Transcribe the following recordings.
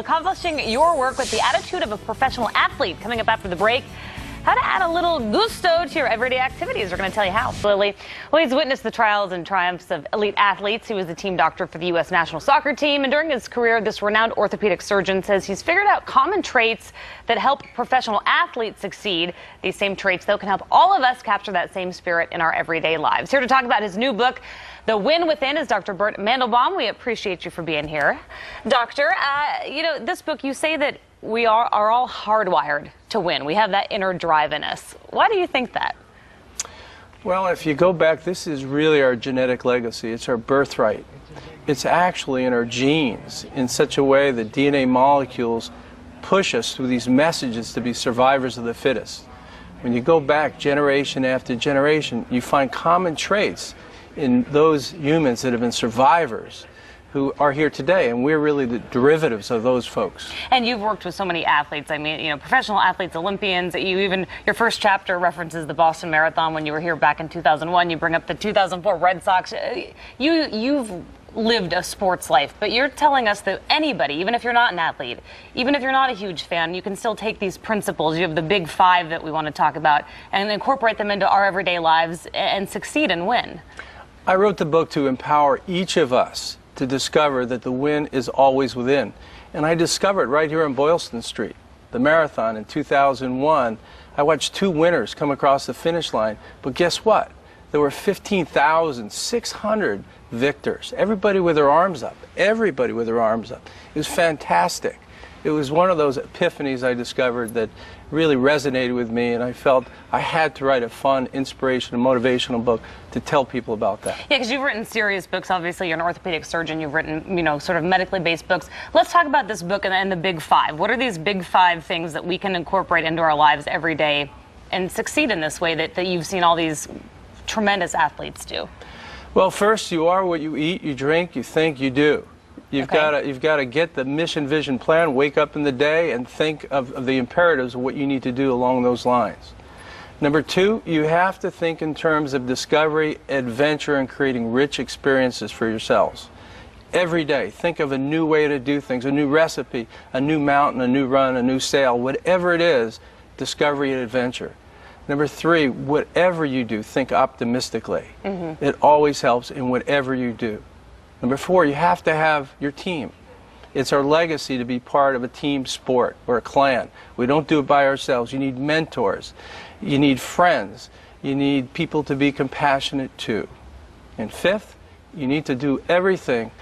accomplishing your work with the attitude of a professional athlete. Coming up after the break, how to add a little gusto to your everyday activities. We're going to tell you how. Lily, well, he's witnessed the trials and triumphs of elite athletes. He was the team doctor for the U.S. national soccer team, and during his career, this renowned orthopedic surgeon says he's figured out common traits that help professional athletes succeed. These same traits, though, can help all of us capture that same spirit in our everyday lives. Here to talk about his new book, The Win Within, is Dr. Bert Mandelbaum. We appreciate you for being here. Doctor, this book, you say that we are all hardwired to win. We have that inner drive in us. Why do you think that? Well, if you go back, this is really our genetic legacy. It's our birthright. It's actually in our genes in such a way that DNA molecules push us through these messages to be survivors of the fittest. When you go back generation after generation, you find common traits in those humans that have been survivors who are here today, and we're really the derivatives of those folks. And you've worked with so many athletes. I mean, professional athletes, Olympians. Your first chapter references the Boston Marathon when you were here back in 2001. You bring up the 2004 Red Sox. You've lived a sports life, but you're telling us that anybody, even if you're not an athlete, even if you're not a huge fan, you can still take these principles. You have the big five that we want to talk about and incorporate them into our everyday lives and succeed and win. I wrote the book to empower each of us to discover that the win is always within. And I discovered right here on Boylston Street, the marathon in 2001. I watched two winners come across the finish line, but guess what? There were 15,600 victors. Everybody with their arms up. Everybody with their arms up. It was fantastic. It was one of those epiphanies I discovered that really resonated with me, and I felt I had to write a fun, inspirational, motivational book to tell people about that. Yeah, because you've written serious books. Obviously, you're an orthopedic surgeon. You've written, sort of medically based books. Let's talk about this book and the big five. What are these big five things that we can incorporate into our lives every day and succeed in this way that you've seen all these tremendous athletes do? Well, first, you are what you eat, you drink, you think, you do. You've got to get the mission, vision, plan, wake up in the day and think of the imperatives of what you need to do along those lines. Number two, you have to think in terms of discovery, adventure, and creating rich experiences for yourselves. Every day, think of a new way to do things, a new recipe, a new mountain, a new run, a new sail, whatever it is, discovery and adventure. Number three, whatever you do, think optimistically. It always helps in whatever you do. Number four, you have to have your team. It's our legacy to be part of a team sport or a clan. We don't do it by ourselves. You need mentors. You need friends. You need people to be compassionate to. And fifth, you need to do everything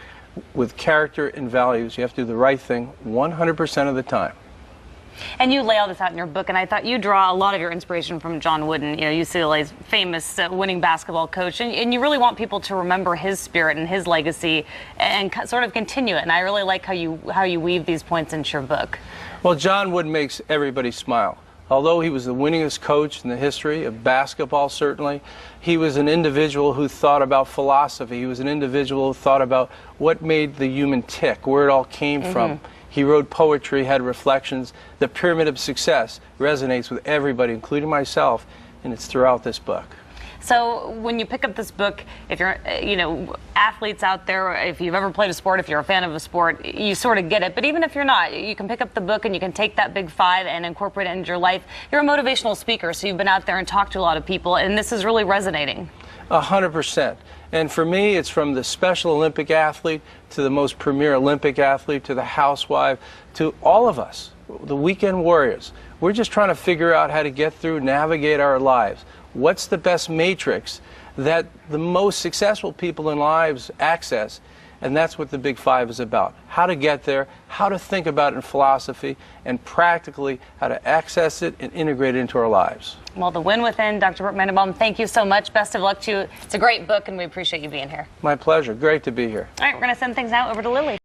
with character and values. You have to do the right thing 100% of the time. And you lay all this out in your book, and I thought you draw a lot of your inspiration from John Wooden, UCLA's famous winning basketball coach, and you really want people to remember his spirit and his legacy and sort of continue it. And I really like how you weave these points into your book. Well, John Wooden makes everybody smile. Although he was the winningest coach in the history of basketball, certainly, he was an individual who thought about philosophy. He was an individual who thought about what made the human tick, where it all came from. He wrote poetry, had reflections. The Pyramid of Success resonates with everybody, including myself, and it's throughout this book. So when you pick up this book, if you're, athletes out there, if you've ever played a sport, if you're a fan of a sport, you sort of get it. But even if you're not, you can pick up the book and you can take that big five and incorporate it into your life. You're a motivational speaker, so you've been out there and talked to a lot of people, and this is really resonating. 100%. And for me, it's from the Special Olympic athlete to the most premier Olympic athlete to the housewife to all of us, the weekend warriors. We're just trying to figure out how to get through, navigate our lives. What's the best matrix that the most successful people in lives access? And that's what the Big Five is about. How to get there, how to think about it in philosophy, and practically how to access it and integrate it into our lives. Well, The Win Within, Dr. Bert Mandelbaum, thank you so much. Best of luck to you. It's a great book, and we appreciate you being here. My pleasure. Great to be here. All right, we're going to send things out over to Lily.